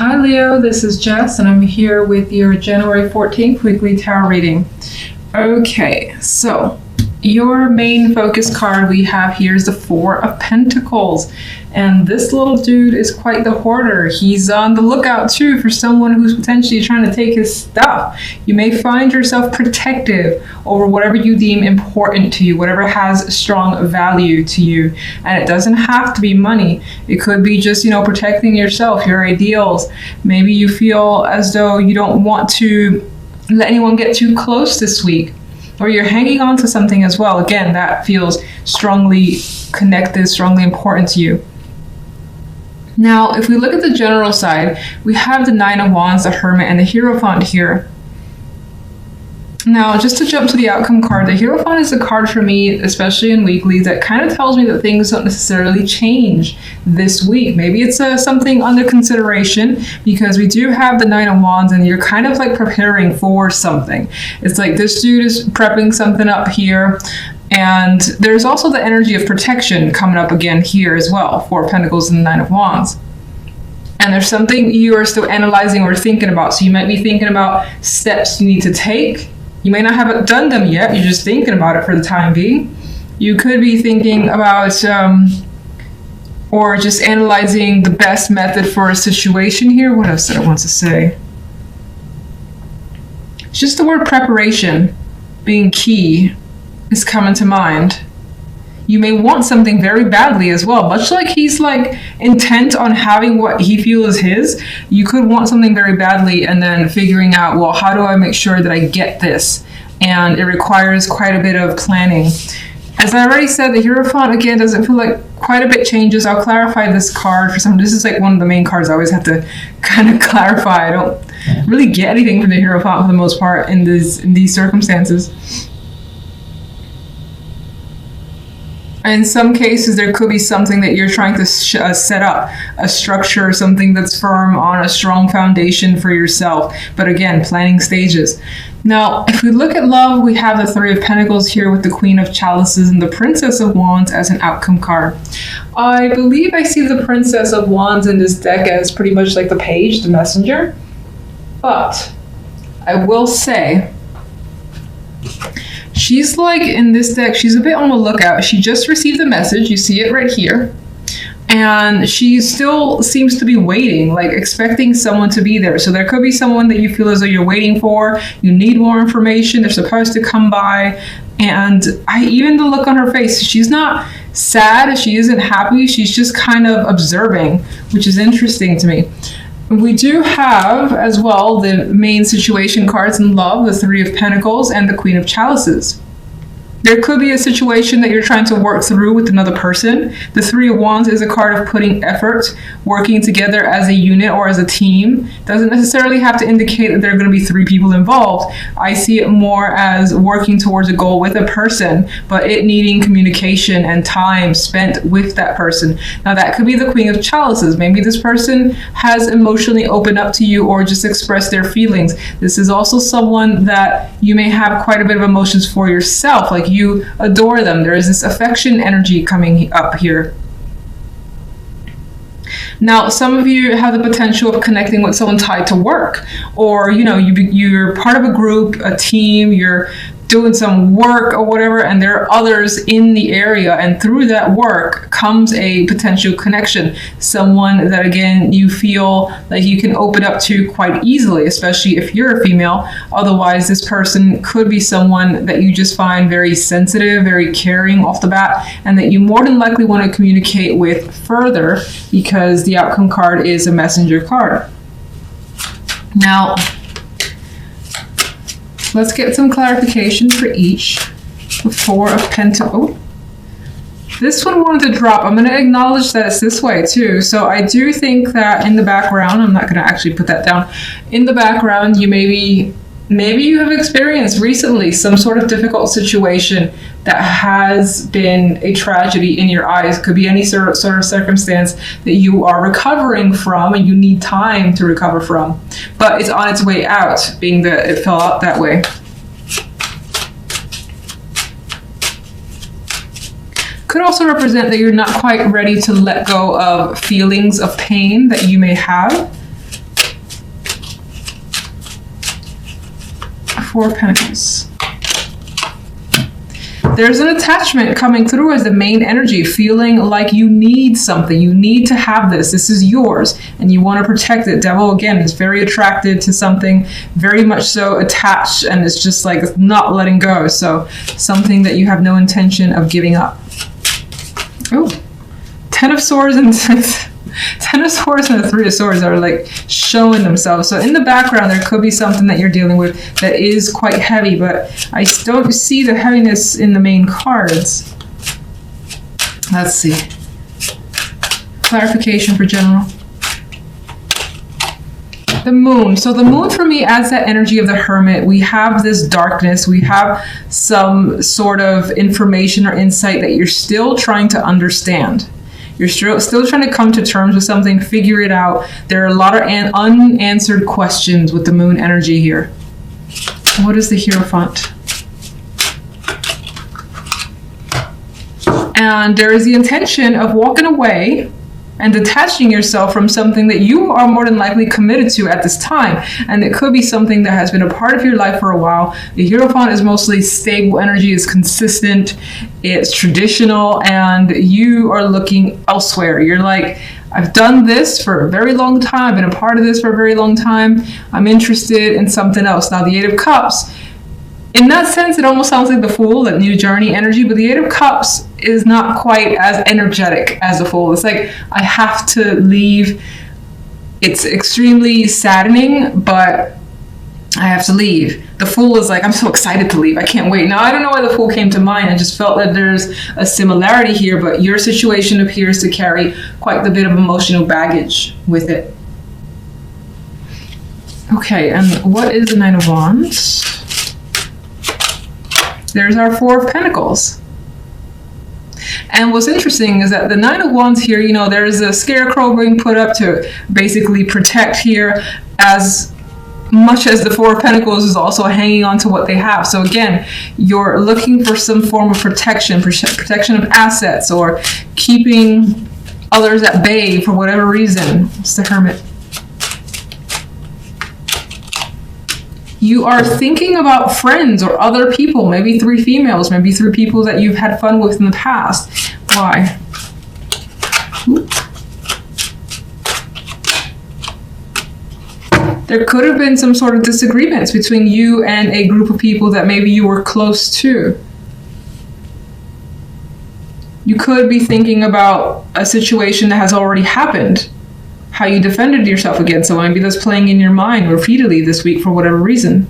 Hi Leo, this is Jess and I'm here with your January 14th weekly tarot reading. Okay, so your main focus card we have here is the Four of Pentacles. And this little dude is quite the hoarder. He's on the lookout too for someone who's potentially trying to take his stuff. You may find yourself protective over whatever you deem important to you, whatever has strong value to you. And it doesn't have to be money. It could be just, protecting yourself, your ideals. Maybe you feel as though you don't want to let anyone get too close this week. Or you're hanging on to something as well. Again, that feels strongly connected, strongly important to you. Now, if we look at the general side, we have the Nine of Wands, the Hermit, and the Hierophant here. Now, just to jump to the outcome card, the Hierophant is a card for me, especially in weekly, that kind of tells me that things don't necessarily change this week. Maybe it's something under consideration, because we do have the Nine of Wands and you're kind of like preparing for something. It's like this dude is prepping something up here. And there's also the energy of protection coming up again here as well, Four of Pentacles and the Nine of Wands. And there's something you are still analyzing or thinking about. So you might be thinking about steps you need to take. You may not have done them yet. You're just thinking about it for the time being. You could be thinking about or just analyzing the best method for a situation here. What else did I want to say? It's just the word preparation being key is coming to mind. You may want something very badly as well, much like he's like intent on having what he feels is his. You could want something very badly and then figuring out, well, how do I make sure that I get this? And it requires quite a bit of planning. As I already said, the Hierophant again doesn't feel like quite a bit changes. I'll clarify this card for some. This is like one of the main cards I always have to kind of clarify. I don't really get anything from the Hierophant for the most part in these circumstances. In some cases, there could be something that you're trying to set up, a structure, something that's firm on a strong foundation for yourself. But again, planning stages. Now, if we look at love, we have the Three of Pentacles here with the Queen of Chalices and the Princess of Wands as an outcome card. I believe I see the Princess of Wands in this deck as pretty much like the page, the messenger. But I will say, she's like in this deck, she's a bit on the lookout. She just received the message. You see it right here. And she still seems to be waiting, like expecting someone to be there. So there could be someone that you feel as though you're waiting for. You need more information. They're supposed to come by. And even the look on her face, she's not sad. She isn't happy. She's just kind of observing, which is interesting to me. We do have as well the main situation cards in love, the Three of Pentacles and the Queen of Chalices. There could be a situation that you're trying to work through with another person. The Three of Wands is a card of putting effort, working together as a unit or as a team. Doesn't necessarily have to indicate that there are going to be three people involved. I see it more as working towards a goal with a person, but it needing communication and time spent with that person. Now that could be the Queen of Chalices. Maybe this person has emotionally opened up to you or just expressed their feelings. This is also someone that you may have quite a bit of emotions for yourself, like you adore them. There is this affection energy coming up here. Now, some of you have the potential of connecting with someone tied to work, or you're part of a group, a team, you're doing some work or whatever, and there are others in the area, and through that work comes a potential connection. Someone that, again, you feel like you can open up to quite easily, especially if you're a female. Otherwise, this person could be someone that you just find very sensitive, very caring off the bat, and that you more than likely want to communicate with further, because the outcome card is a messenger card. Now, let's get some clarification for each. The Four of Pentacles. This one wanted to drop. I'm going to acknowledge that it's this way too. So I do think that in the background, I'm not going to actually put that down. In the background, maybe you have experienced recently some sort of difficult situation that has been a tragedy in your eyes. Could be any sort of circumstance that you are recovering from and you need time to recover from. But it's on its way out, being that it fell out that way. Could also represent that you're not quite ready to let go of feelings of pain that you may have. Four of Pentacles. There's an attachment coming through as the main energy, feeling like you need something. You need to have this. This is yours, and you want to protect it. Devil, again, is very attracted to something, very much so attached, and it's just like not letting go. So something that you have no intention of giving up. Oh, Ten of Swords and Ten of Swords and the Three of Swords are like showing themselves. So in the background, there could be something that you're dealing with that is quite heavy, but I don't see the heaviness in the main cards. Let's see. Clarification for general. The moon. So the moon for me adds that energy of the hermit. We have this darkness. We have some sort of information or insight that you're still trying to understand. You're still trying to come to terms with something, figure it out. There are a lot of unanswered questions with the moon energy here. What is the Hierophant? And there is the intention of walking away and detaching yourself from something that you are more than likely committed to at this time. And it could be something that has been a part of your life for a while. The Hierophant is mostly stable energy, is consistent, it's traditional, and you are looking elsewhere. You're like, I've done this for a very long time, I've been a part of this for a very long time, I'm interested in something else. Now the Eight of Cups, in that sense, it almost sounds like the Fool, that new journey energy, but the Eight of Cups is not quite as energetic as the Fool. It's like, I have to leave. It's extremely saddening, but I have to leave. The Fool is like, I'm so excited to leave. I can't wait. Now, I don't know why the Fool came to mind. I just felt that there's a similarity here, but your situation appears to carry quite a bit of emotional baggage with it. Okay, and what is the Nine of Wands? There's our Four of Pentacles. And what's interesting is that the Nine of Wands here, you know, there's a scarecrow being put up to basically protect here, as much as the Four of Pentacles is also hanging on to what they have. So again, you're looking for some form of protection, protection of assets, or keeping others at bay for whatever reason. It's the Hermit. You are thinking about friends or other people, maybe three females, maybe three people that you've had fun with in the past. Why? There could have been some sort of disagreements between you and a group of people that maybe you were close to. You could be thinking about a situation that has already happened, how you defended yourself against someone. Maybe that's playing in your mind repeatedly this week for whatever reason.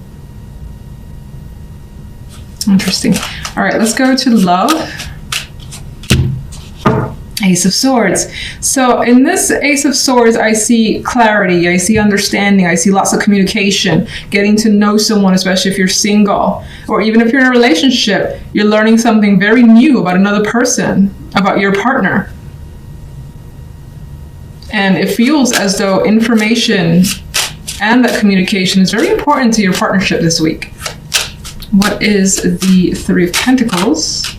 Interesting. All right, let's go to love. Ace of Swords. So in this Ace of Swords, I see clarity, I see understanding, I see lots of communication, getting to know someone, especially if you're single, or even if you're in a relationship, you're learning something very new about another person, about your partner. And it feels as though information and that communication is very important to your partnership this week. What is the Three of Pentacles?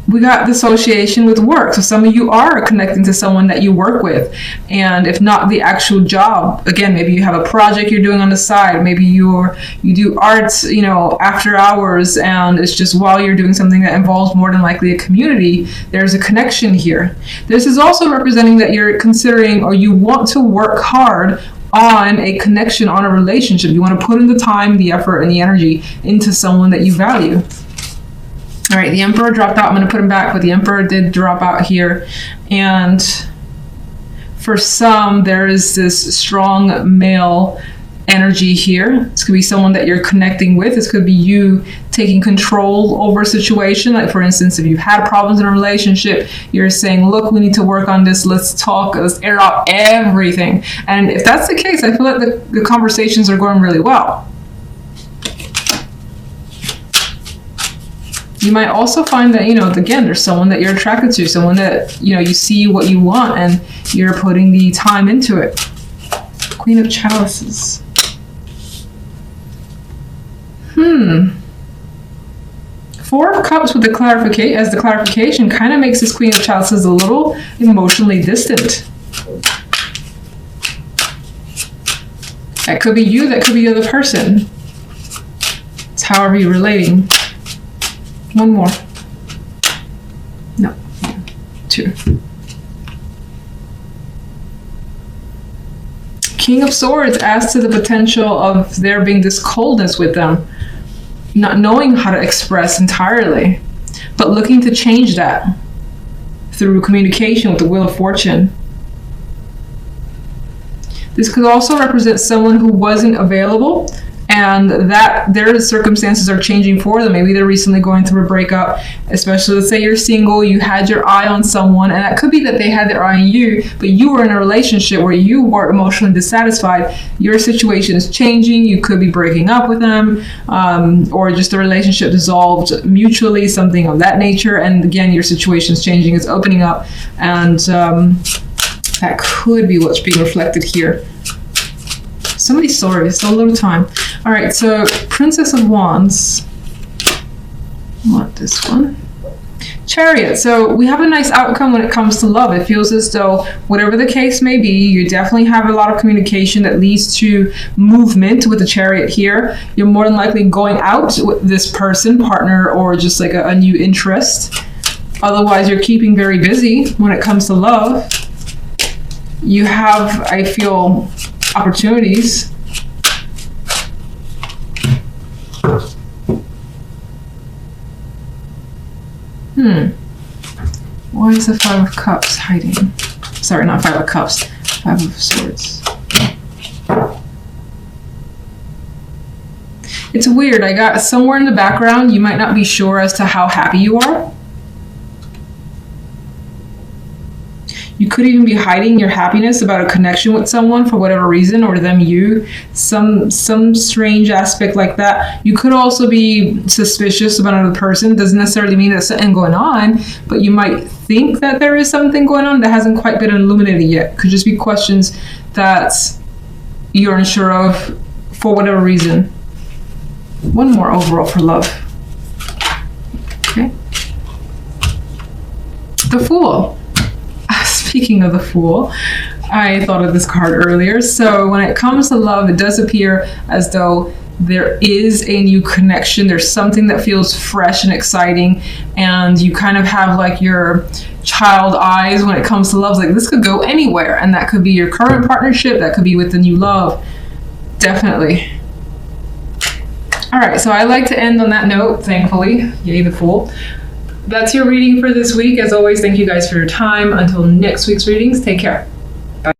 We got the association with work. So some of you are connecting to someone that you work with. And if not the actual job, again, maybe you have a project you're doing on the side. Maybe you do arts, you know, after hours, and it's just while you're doing something that involves more than likely a community, there's a connection here. This is also representing that you're considering, or you want to work hard on a connection, on a relationship. You want to put in the time, the effort, and the energy into someone that you value. All right, the Emperor dropped out. I'm going to put him back, but the Emperor did drop out here. And for some, there is this strong male energy here. This could be someone that you're connecting with. This could be you taking control over a situation. Like, for instance, if you've had problems in a relationship, you're saying, look, we need to work on this. Let's talk. Let's air out everything. And if that's the case, I feel like the conversations are going really well. You might also find that, you know, again, there's someone that you're attracted to, someone that, you know, you see what you want and you're putting the time into it. Queen of Chalices. Four of Cups with the clarification kind of makes this Queen of Chalices a little emotionally distant. That could be you, that could be the other person. however you're relating. One more. No. 2. King of Swords adds to the potential of there being this coldness with them, not knowing how to express entirely, but looking to change that through communication with the Wheel of Fortune. This could also represent someone who wasn't available and that their circumstances are changing for them. Maybe they're recently going through a breakup, especially let's say you're single, you had your eye on someone, and that could be that they had their eye on you, but you were in a relationship where you were emotionally dissatisfied. Your situation is changing. You could be breaking up with them, or just the relationship dissolved mutually, something of that nature. And again, your situation is changing, it's opening up, and that could be what's being reflected here. So many stories, so little time. All right, so Princess of Wands. I want this one. Chariot. So we have a nice outcome when it comes to love. It feels as though whatever the case may be, you definitely have a lot of communication that leads to movement with the Chariot here. You're more than likely going out with this person, partner, or just like a new interest. Otherwise, you're keeping very busy when it comes to love. You have, I feel, opportunities. Why is the 5 of Cups hiding? Sorry, not 5 of Cups. 5 of Swords. It's weird. I got somewhere in the background, you might not be sure as to how happy you are. You could even be hiding your happiness about a connection with someone for whatever reason, or them you. Some strange aspect like that. You could also be suspicious about another person. It doesn't necessarily mean there's something going on, but you might think that there is something going on that hasn't quite been illuminated yet. Could just be questions that you're unsure of for whatever reason. One more overall for love. Okay. The Fool. Speaking of the Fool, I thought of this card earlier. So when it comes to love, it does appear as though there is a new connection. There's something that feels fresh and exciting, and you kind of have like your child eyes when it comes to love. Like, this could go anywhere, and that could be your current partnership, that could be with the new love. Definitely. All right, so I like to end on that note, thankfully. Yay, the Fool. That's your reading for this week. As always, thank you guys for your time. Until next week's readings, take care. Bye.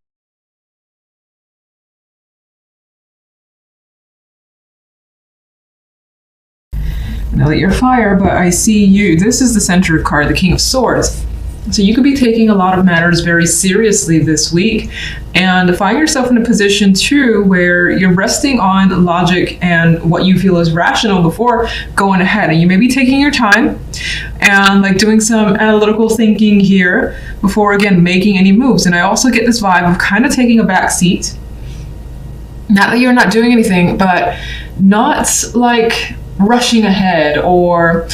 I know that you're fire, but I see you. This is the center card, the King of Swords. So you could be taking a lot of matters very seriously this week, and find yourself in a position too where you're resting on logic and what you feel is rational before going ahead. And you may be taking your time and like doing some analytical thinking here before, again, making any moves. And I also get this vibe of kind of taking a back seat. Not that you're not doing anything, but not like rushing ahead or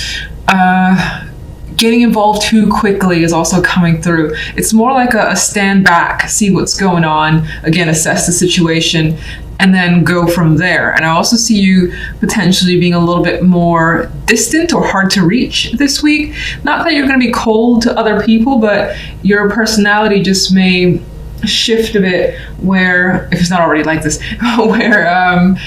getting involved too quickly is also coming through. It's more like a stand back, see what's going on, again, assess the situation, and then go from there. And I also see you potentially being a little bit more distant or hard to reach this week. Not that you're going to be cold to other people, but your personality just may shift a bit where, if it's not already like this, where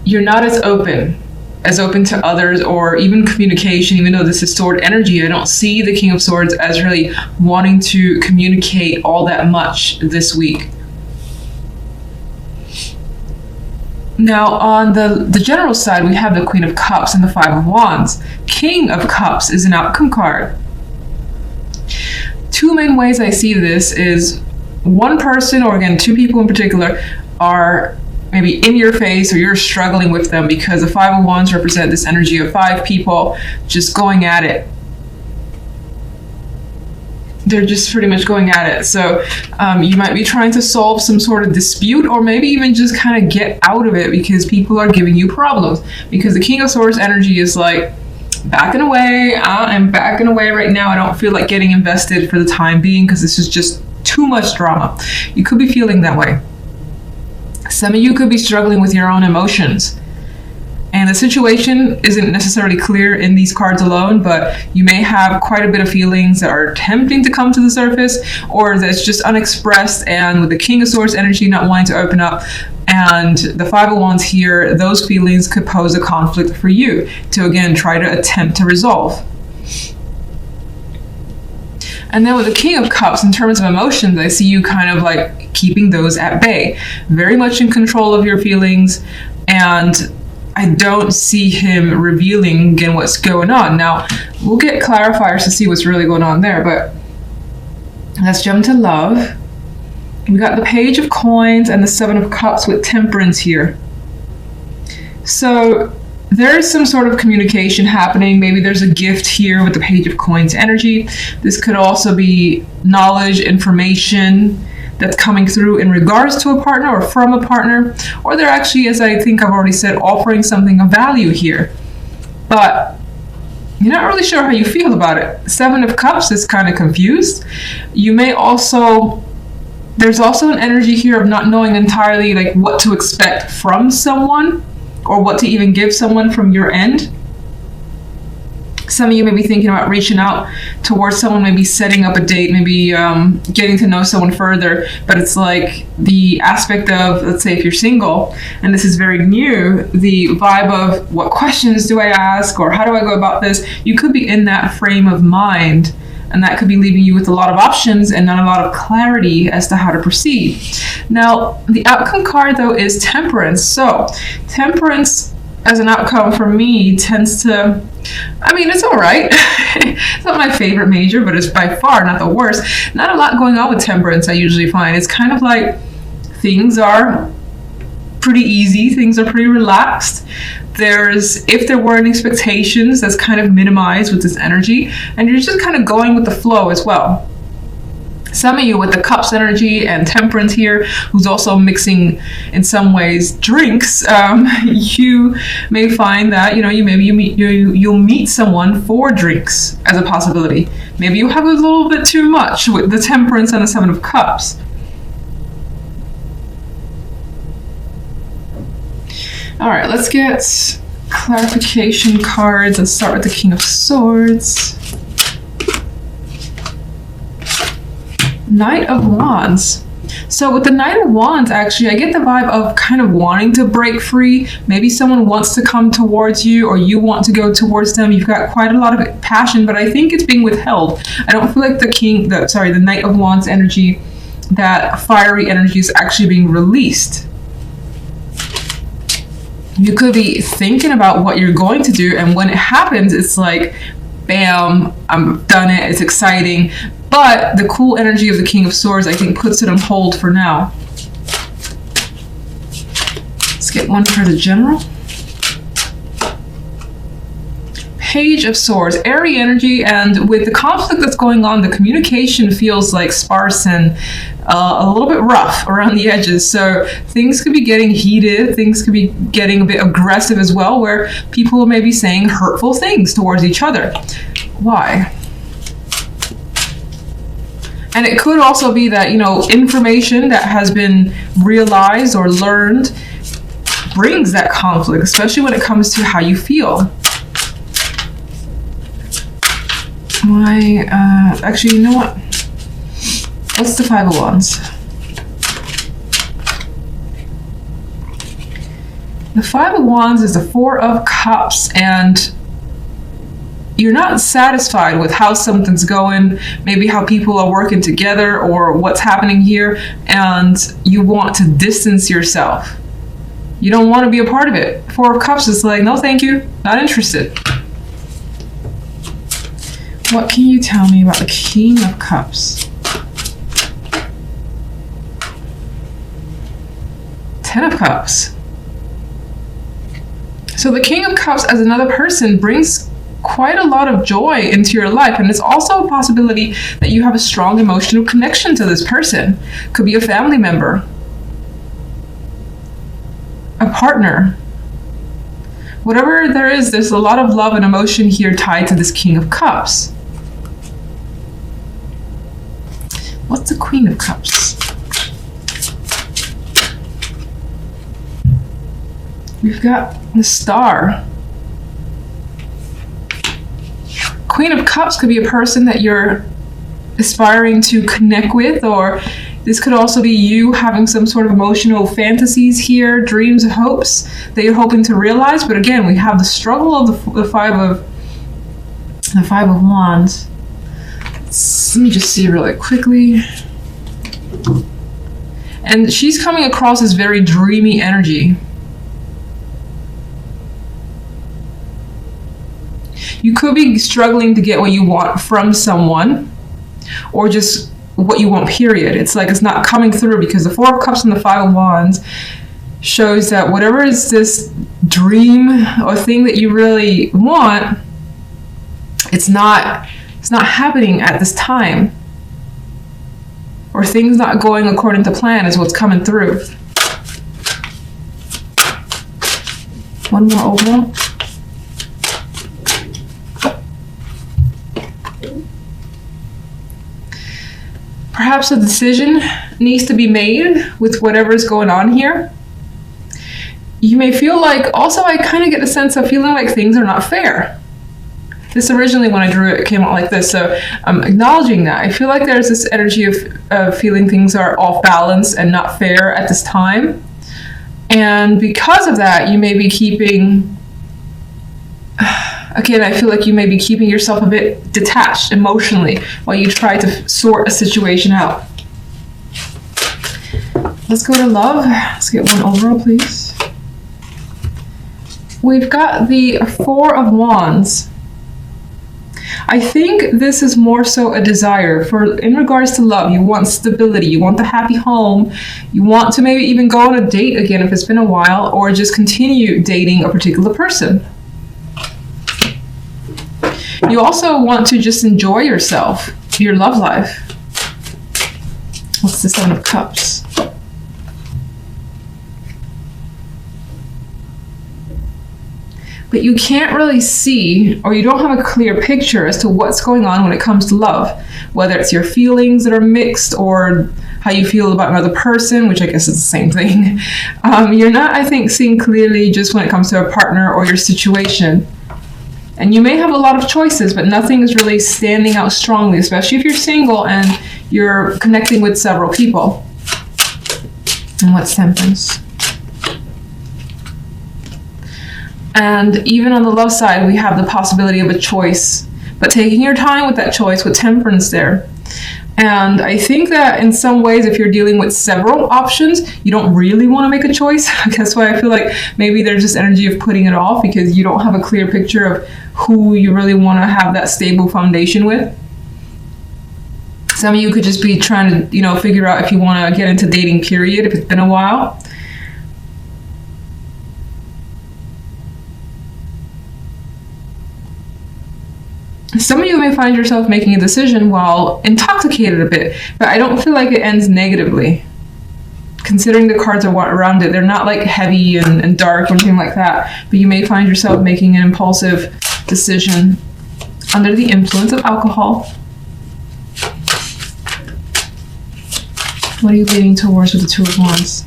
you're not as open to others or even communication. Even though this is sword energy, I don't see the King of Swords as really wanting to communicate all that much this week. Now, on the general side, we have the Queen of Cups and the 5 of Wands. King of Cups is an outcome card. Two main ways I see this is one person, or again, two people in particular, are maybe in your face, or you're struggling with them, because the 5 of Wands represent this energy of 5 people just going at it. They're just pretty much going at it. So you might be trying to solve some sort of dispute, or maybe even just kind of get out of it because people are giving you problems. Because the King of Swords energy is like, backing away. I'm backing away right now. I don't feel like getting invested for the time being because this is just too much drama. You could be feeling that way. Some of you could be struggling with your own emotions. And the situation isn't necessarily clear in these cards alone, but you may have quite a bit of feelings that are attempting to come to the surface, or that's just unexpressed. And with the King of Swords energy not wanting to open up, and the Five of Wands here, those feelings could pose a conflict for you to, again, try to attempt to resolve. And then with the King of Cups, in terms of emotions, I see you kind of like keeping those at bay, very much in control of your feelings. And I don't see him revealing, again, what's going on. Now, we'll get clarifiers to see what's really going on there, but let's jump to love. We got the Page of Coins and the Seven of Cups with Temperance here. So there's some sort of communication happening. Maybe there's a gift here with the Page of Coins energy. This could also be knowledge, information that's coming through in regards to a partner or from a partner, or they're actually, as I think I've already said, offering something of value here. But you're not really sure how you feel about it. Seven of Cups is kind of confused. You may also, there's also an energy here of not knowing entirely like what to expect from someone or what to even give someone from your end. Some of you may be thinking about reaching out towards someone, maybe setting up a date, maybe getting to know someone further. But it's like the aspect of, let's say if you're single, and this is very new, the vibe of what questions do I ask or how do I go about this? You could be in that frame of mind, and that could be leaving you with a lot of options and not a lot of clarity as to how to proceed. Now, the outcome card, though, is Temperance. So Temperance as an outcome for me tends to, I mean, it's all right. It's not my favorite major, but it's by far not the worst. Not a lot going on with Temperance, I usually find. It's kind of like things are pretty easy. Things are pretty relaxed. If there weren't expectations, that's kind of minimized with this energy. And you're just kind of going with the flow as well. Some of you with the Cups energy and Temperance here, who's also mixing in some ways drinks, you may find that you'll meet someone for drinks as a possibility. Maybe you have a little bit too much with the Temperance and the Seven of Cups. All right, let's get clarification cards. Let's start with the King of Swords. Knight of Wands. So with the Knight of Wands, actually, I get the vibe of kind of wanting to break free. Maybe someone wants to come towards you or you want to go towards them. You've got quite a lot of passion, but I think it's being withheld. I don't feel like the Knight of Wands energy, that fiery energy is actually being released. You could be thinking about what you're going to do, and when it happens, it's like, bam, I've done it, it's exciting. But the cool energy of the King of Swords, I think, puts it on hold for now. Let's get one for the General. Page of Swords, airy energy, and with the conflict that's going on, the communication feels like sparse and a little bit rough around the edges. So things could be getting heated, things could be getting a bit aggressive as well, where people may be saying hurtful things towards each other. Why? And it could also be that, information that has been realized or learned brings that conflict, especially when it comes to how you feel. Actually, you know what? What's the Five of Wands? The Five of Wands is the Four of Cups, and you're not satisfied with how something's going, maybe how people are working together or what's happening here, and you want to distance yourself. You don't want to be a part of it. Four of Cups is like, no thank you, not interested. What can you tell me about the King of Cups? Ten of Cups. So the King of Cups as another person brings quite a lot of joy into your life, and it's also a possibility that you have a strong emotional connection to this person. Could be a family member, a partner. Whatever there is, there's a lot of love and emotion here tied to this King of Cups. What's the Queen of Cups? We've got the Star. Queen of Cups could be a person that you're aspiring to connect with, or this could also be you having some sort of emotional fantasies here, dreams, hopes that you're hoping to realize. But again, we have the struggle of the Five of Wands. Let me just see really quickly. And she's coming across as very dreamy energy. You could be struggling to get what you want from someone, or just what you want, period. It's like it's not coming through, because the Four of Cups and the Five of Wands shows that whatever is this dream or thing that you really want, it's not happening at this time, or things not going according to plan is what's coming through. One more overall. Perhaps a decision needs to be made with whatever is going on here. You may feel like, also I kind of get the sense of feeling like things are not fair. This originally, when I drew it, came out like this, so I'm acknowledging that. I feel like there's this energy of feeling things are off balance and not fair at this time. And because of that, you may be keeping, again, I feel like you may be keeping yourself a bit detached emotionally while you try to sort a situation out. Let's go to love. Let's get one overall, please. We've got the Four of Wands. I think this is more so a desire for, in regards to love, you want stability, you want the happy home, you want to maybe even go on a date again if it's been a while, or just continue dating a particular person. You also want to just enjoy yourself, your love life. What's the Seven of Cups? But you can't really see, or you don't have a clear picture as to what's going on when it comes to love. Whether it's your feelings that are mixed, or how you feel about another person, which I guess is the same thing. You're not, I think, seeing clearly just when it comes to a partner or your situation. And you may have a lot of choices, but nothing is really standing out strongly, especially if you're single and you're connecting with several people. And what's Temperance? And even on the love side, we have the possibility of a choice, but taking your time with that choice with Temperance there. And I think that in some ways, if you're dealing with several options, you don't really want to make a choice. That's why I feel like maybe there's just energy of putting it off, because you don't have a clear picture of who you really want to have that stable foundation with. Some of you could just be trying to, figure out if you want to get into dating, period, if it's been a while. Some of you may find yourself making a decision while intoxicated a bit, but I don't feel like it ends negatively. Considering the cards are around it, they're not like heavy and dark or anything like that, but you may find yourself making an impulsive decision under the influence of alcohol. What are you leaning towards with the Two of Wands?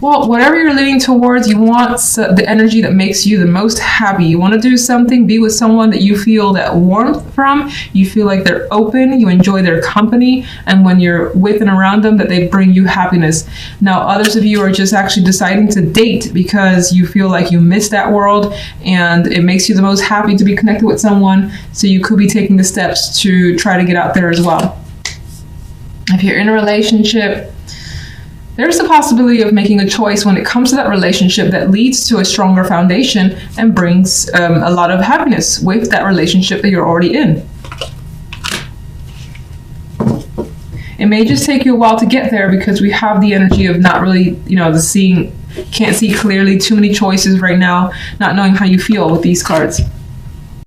Well, whatever you're leaning towards, you want the energy that makes you the most happy. You want to do something, be with someone that you feel that warmth from, you feel like they're open, you enjoy their company, and when you're with and around them, that they bring you happiness. Now, others of you are just actually deciding to date because you feel like you miss that world and it makes you the most happy to be connected with someone, so you could be taking the steps to try to get out there as well. If you're in a relationship, there's the possibility of making a choice when it comes to that relationship that leads to a stronger foundation and brings a lot of happiness with that relationship that you're already in. It may just take you a while to get there because we have the energy of not really, can't see clearly, too many choices right now, not knowing how you feel with these cards.